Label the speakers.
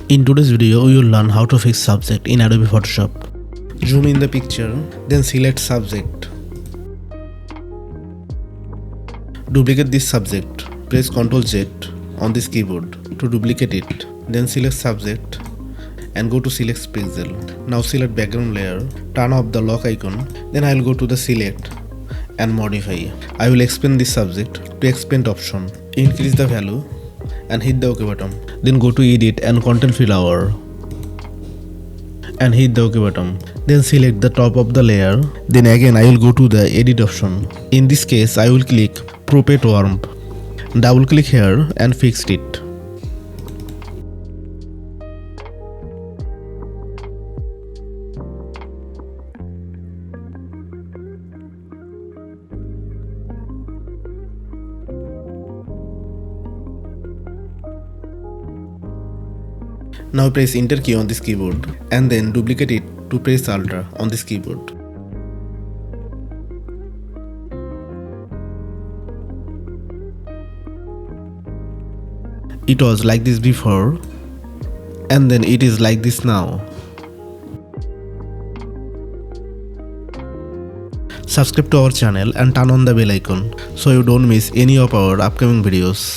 Speaker 1: In today's video, we will learn how to fix subject in Adobe Photoshop. Zoom in the picture, then select subject. Duplicate this subject. Press Ctrl Z on this keyboard to duplicate it. Then select subject and go to select pixel. Now select background layer. Turn off the lock icon. Then I will go to the select and modify. I will expand this subject to expand option. Increase the value and hit the OK button. Then go to edit and content flower and hit the OK button. Then select the top of the layer. Then again I will go to the edit option. In this case I will click propagate warmth. Double click here and fix it. Now press enter key on this keyboard and then duplicate it to press alt on this keyboard. It was like this before and then it is like this now. Subscribe to our channel and turn on the bell icon so you don't miss any of our upcoming videos.